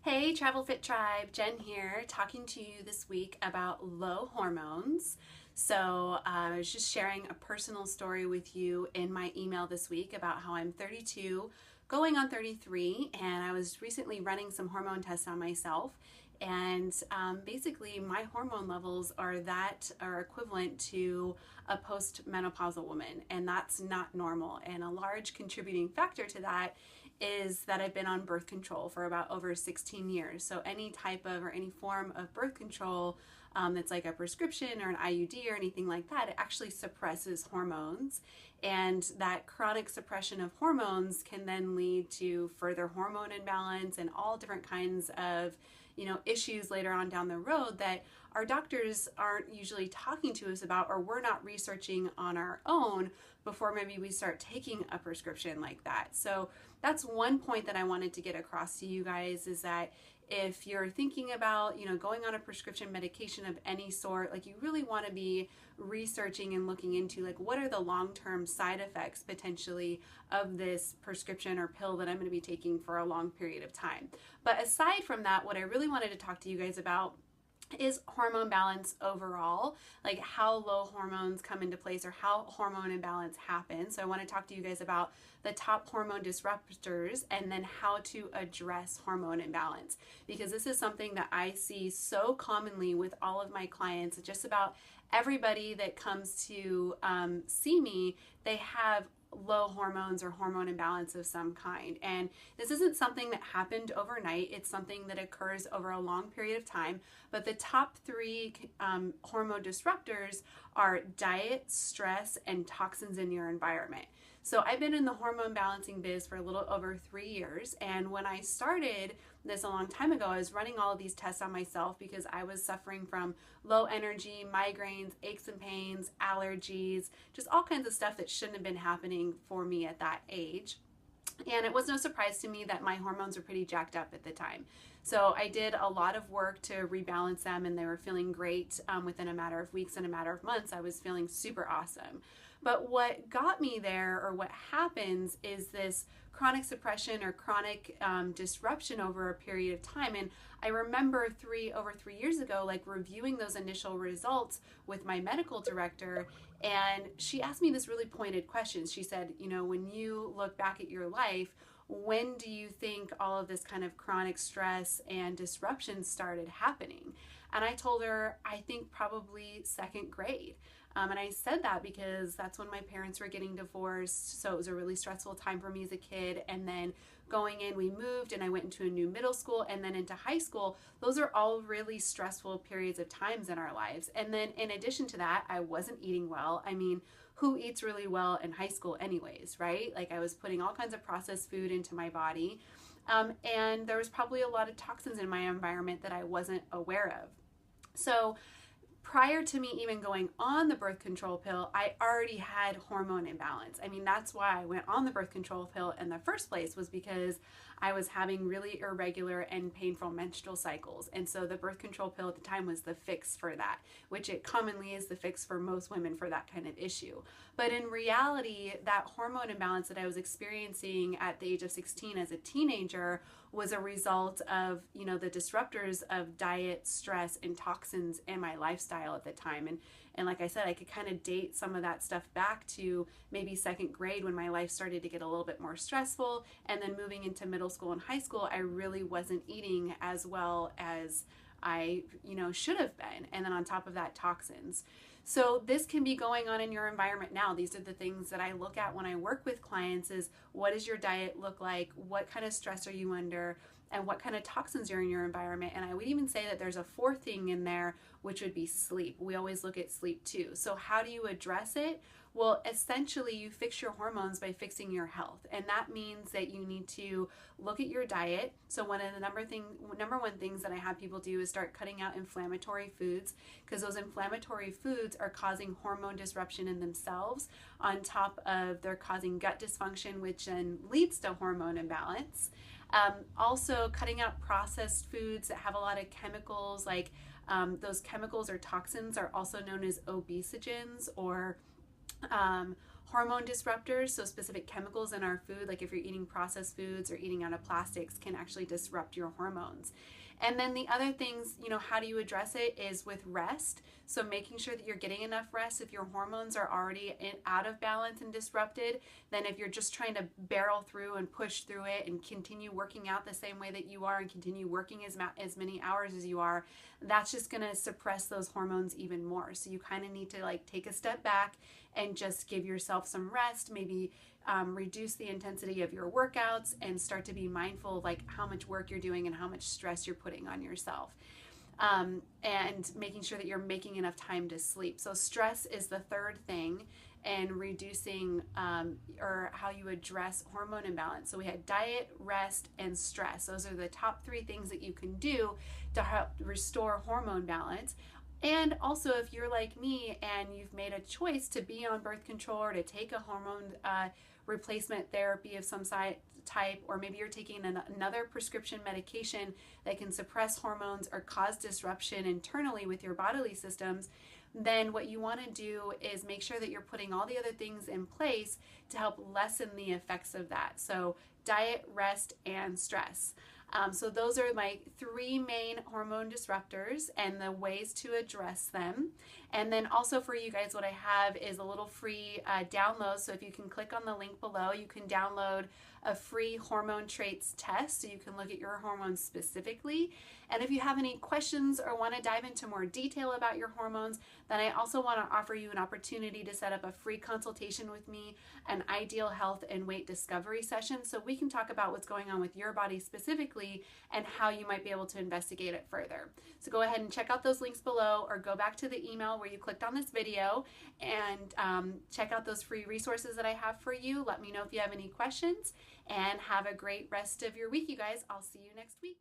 Hey, TravelFit Tribe, Jen here, talking to you this week about low hormones. I was just sharing a personal story with you in my email this week about how I'm 32, going on 33, and I was recently running some hormone tests on myself. And basically, my hormone levels are equivalent to a postmenopausal woman, and that's not normal. And a large contributing factor to that is that I've been on birth control for about over 16 years. So any type of or any form of birth control that's like a prescription or an IUD or anything like that, it actually suppresses hormones. And that chronic suppression of hormones can then lead to further hormone imbalance and all different kinds of issues later on down the road that our doctors aren't usually talking to us about, or we're not researching on our own before maybe we start taking a prescription like that. So that's one point that I wanted to get across to you guys, is that if you're thinking about, going on a prescription medication of any sort, like you really want to be researching and looking into like what are the long-term side effects potentially of this prescription or pill that I'm going to be taking for a long period of time. But aside from that, what I really wanted to talk to you guys about is hormone balance overall, like how low hormones come into place or how hormone imbalance happens. So I want to talk to you guys about the top hormone disruptors and then how to address hormone imbalance, because this is something that I see so commonly with all of my clients. Just about everybody that comes to see me, they have low hormones or hormone imbalance of some kind. And this isn't something that happened overnight. It's something that occurs over a long period of time. But the top three hormone disruptors are diet, stress, and toxins in your environment. So I've been in the hormone balancing biz for a little over 3 years. And when I started this a long time ago, I was running all of these tests on myself because I was suffering from low energy, migraines, aches and pains, allergies, just all kinds of stuff that shouldn't have been happening for me at that age. And it was no surprise to me that my hormones were pretty jacked up at the time. So I did a lot of work to rebalance them, and they were feeling great within a matter of weeks and a matter of months. I was feeling super awesome. But what got me there, or what happens, is this chronic suppression or chronic disruption over a period of time. And I remember over 3 years ago, like reviewing those initial results with my medical director, and she asked me this really pointed question. She said, when you look back at your life, when do you think all of this kind of chronic stress and disruption started happening? And I told her, I think probably second grade. And I said that because that's when my parents were getting divorced. So it was a really stressful time for me as a kid. And then going in, we moved and I went into a new middle school and then into high school. Those are all really stressful periods of times in our lives. And then in addition to that, I wasn't eating well. I mean, who eats really well in high school anyways, right? Like I was putting all kinds of processed food into my body. And there was probably a lot of toxins in my environment that I wasn't aware of. So prior to me even going on the birth control pill, I already had hormone imbalance. I mean, that's why I went on the birth control pill in the first place, was because I was having really irregular and painful menstrual cycles. And so the birth control pill at the time was the fix for that, which it commonly is the fix for most women for that kind of issue. But in reality, that hormone imbalance that I was experiencing at the age of 16 as a teenager was a result of, the disruptors of diet, stress, and toxins in my lifestyle at the time. And like I said, I could kind of date some of that stuff back to maybe second grade when my life started to get a little bit more stressful. And then moving into middle school and high school, I really wasn't eating as well as I, should have been. And then on top of that, toxins. So this can be going on in your environment now. These are the things that I look at when I work with clients: is what does your diet look like? What kind of stress are you under? And what kind of toxins are in your environment? And I would even say that there's a fourth thing in there, which would be sleep. We always look at sleep too. So how do you address it? Well, essentially you fix your hormones by fixing your health. And that means that you need to look at your diet. So one of the number one things that I have people do is start cutting out inflammatory foods, because those inflammatory foods are causing hormone disruption in themselves, on top of they're causing gut dysfunction, which then leads to hormone imbalance. Also cutting out processed foods that have a lot of chemicals, like those chemicals or toxins are also known as obesogens, or Hormone disruptors, so specific chemicals in our food, like if you're eating processed foods or eating out of plastics, can actually disrupt your hormones. And then the other things, how do you address it is with rest. So making sure that you're getting enough rest. If your hormones are already out of balance and disrupted, then if you're just trying to barrel through and push through it and continue working out the same way that you are and continue working as many hours as you are, that's just going to suppress those hormones even more. So you kind of need to take a step back and just give yourself some rest, maybe reduce the intensity of your workouts and start to be mindful of how much work you're doing and how much stress you're putting on yourself. And making sure that you're making enough time to sleep. So stress is the third thing, and reducing or how you address hormone imbalance. So we had diet, rest, and stress. Those are the top three things that you can do to help restore hormone balance. And also, if you're like me and you've made a choice to be on birth control or to take a hormone replacement therapy of some type, or maybe you're taking another prescription medication that can suppress hormones or cause disruption internally with your bodily systems, then what you want to do is make sure that you're putting all the other things in place to help lessen the effects of that. So diet, rest, and stress. So those are my three main hormone disruptors and the ways to address them. And then also for you guys, what I have is a little free download. So if you can click on the link below, you can download a free hormone traits test so you can look at your hormones specifically. And if you have any questions or want to dive into more detail about your hormones, then I also want to offer you an opportunity to set up a free consultation with me, an ideal health and weight discovery session, so we can talk about what's going on with your body specifically and how you might be able to investigate it further. So go ahead and check out those links below, or go back to the email where you clicked on this video and check out those free resources that I have for you. Let me know if you have any questions, and have a great rest of your week, you guys. I'll see you next week.